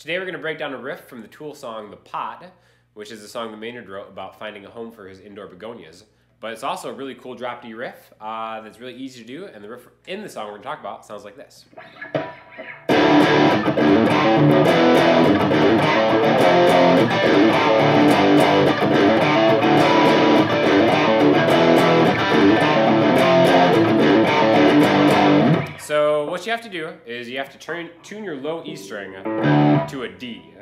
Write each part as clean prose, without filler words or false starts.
Today we're going to break down a riff from the Tool song The Pot, which is a song that Maynard wrote about finding a home for his indoor begonias. But it's also a really cool drop D riff that's really easy to do, and the riff in the song we're going to talk about sounds like this. So what you have to do is you have to tune your low E string to a D.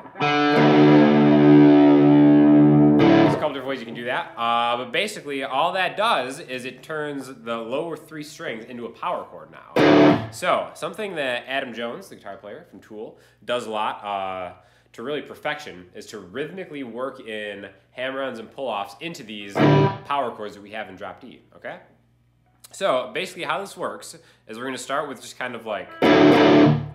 There's a couple different ways you can do that, but basically all that does is it turns the lower three strings into a power chord now. So something that Adam Jones, the guitar player from Tool, does a lot to really perfection is to rhythmically work in hammer-ons and pull-offs into these power chords that we have in drop D, okay? So basically how this works is we're going to start with just kind of like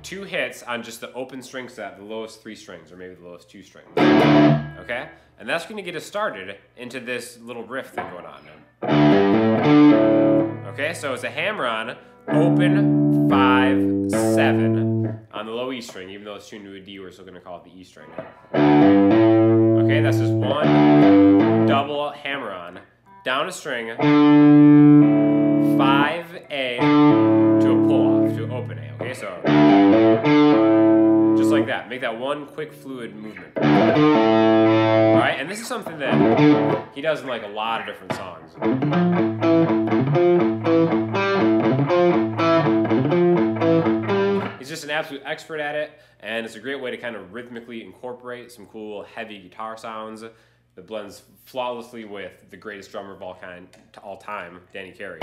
2 hits on just the open string set, the lowest 3 strings, or maybe the lowest 2 strings, okay? And that's going to get us started into this little riff thing going on. Okay, so it's a hammer-on, open, 5, 7 on the low E string, even though it's tuned to a D, we're still going to call it the E string. Okay, that's just 1 double hammer-on, down a string, 5A to a pull-off, to an open A, okay? So, just like that. Make that one quick fluid movement. Alright, and this is something that he does in like a lot of different songs. He's just an absolute expert at it, and it's a great way to kind of rhythmically incorporate some cool heavy guitar sounds that blends flawlessly with the greatest drummer of all time, Danny Carey.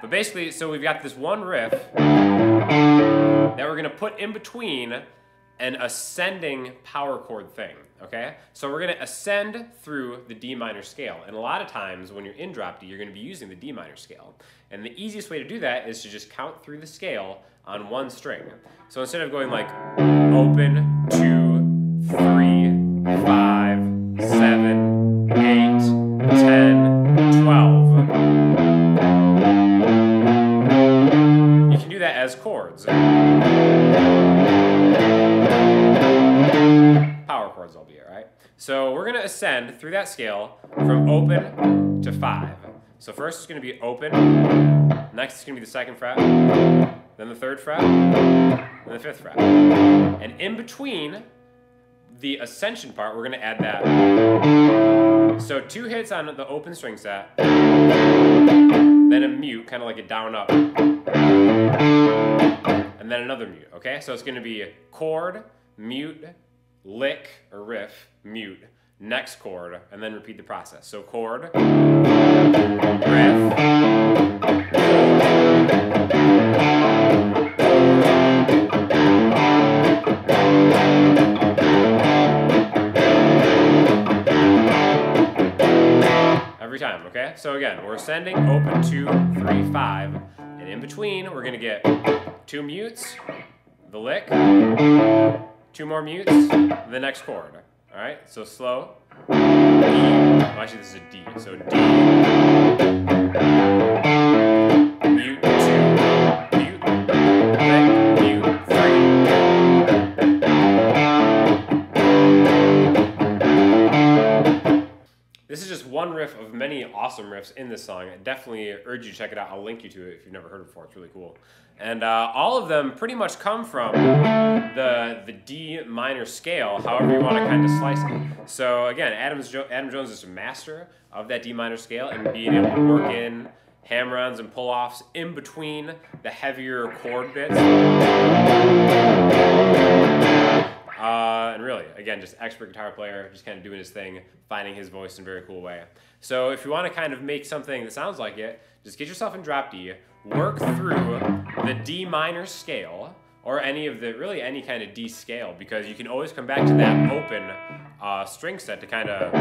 But basically, so we've got this one riff that we're going to put in between an ascending power chord thing, okay? So we're going to ascend through the D minor scale. And a lot of times when you're in drop D, you're going to be using the D minor scale. And the easiest way to do that is to just count through the scale on one string. So instead of going like open, 2, 3, 5, 7, 8, 10, 12. You can do that as chords. Power chords, albeit, right? So we're going to ascend through that scale from open to 5. So first it's going to be open, next it's going to be the 2nd fret, then the 3rd fret, then the 5th fret. And in between the ascension part, we're going to add that. So 2 hits on the open string set, then a mute, kind of like a down up, and then another mute, okay? So it's going to be chord, mute, lick, or riff, mute, next chord, and then repeat the process. So chord, riff, every time, okay? So again, we're ascending, open, 2, 3, 5, and in between, we're gonna get 2 mutes, the lick, 2 more mutes, the next chord. All right, so slow. D. Oh, actually, this is a D. So D, mute, 2, mute, lick, mute, 3. This is just one riff of many awesome riffs in this song. I definitely urge you to check it out. I'll link you to it if you've never heard it before. It's really cool. And all of them pretty much come from the D minor scale, however you want to kind of slice it. So again, Adam Jones is a master of that D minor scale and being able to work in hammer-ons and pull-offs in between the heavier chord bits. And really, again, just expert guitar player, just kind of doing his thing, finding his voice in a very cool way. So if you want to kind of make something that sounds like it, just get yourself in drop D, work through the D minor scale, or any of the, really any kind of D scale, because you can always come back to that open string set to kind of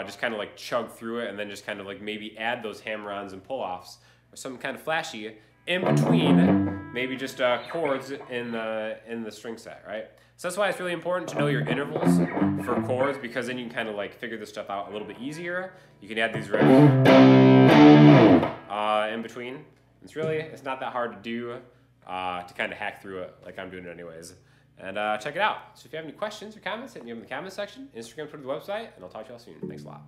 just kind of like chug through it, and then just kind of like maybe add those hammer-ons and pull-offs, or something kind of flashy in between, maybe just chords in the string set, right? So that's why it's really important to know your intervals for chords, because then you can kind of like figure this stuff out a little bit easier. You can add these riffs in between. It's not that hard to do, to kind of hack through it like I'm doing it anyways. And check it out. So if you have any questions or comments, hit me up in the comment section, Instagram, Twitter, the website, and I'll talk to y'all soon. Thanks a lot.